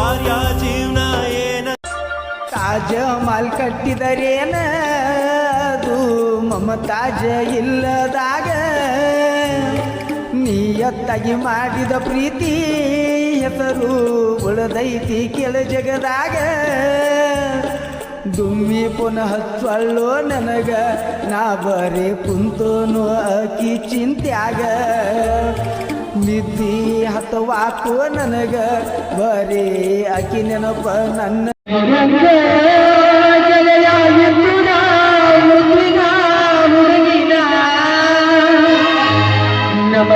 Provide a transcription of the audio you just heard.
ಕಾರ್ಯ ಜೀವನ ಏನ ತಾಜ ಮಾಲ್ ಕಟ್ಟಿದರೇನ ಅದು ಮಮತಾಜ ಇಲ್ಲದಾಗ ನಿಯತ್ತಾಗಿ ಮಾಡಿದ ಪ್ರೀತಿ ಹೆಸರು ಉಳದೈತಿ ಕೆಳ ಜಗದಾಗ ದುಮ್ಮಿ ಪುನಃ ಹಚ್ಚೊಳ್ಳೋ ನನಗ ನಾ ಬರೇ ಕುಂತೋನು ಅಕಿ ಚಿಂತ್ಯಾಗ ನಿದ್ದಿ ಹತ್ತವಾಕೋ ನನಗ ಬರೇ ಅಕಿ ನೆನಪ ನನ್ನ ನಮ್ಮ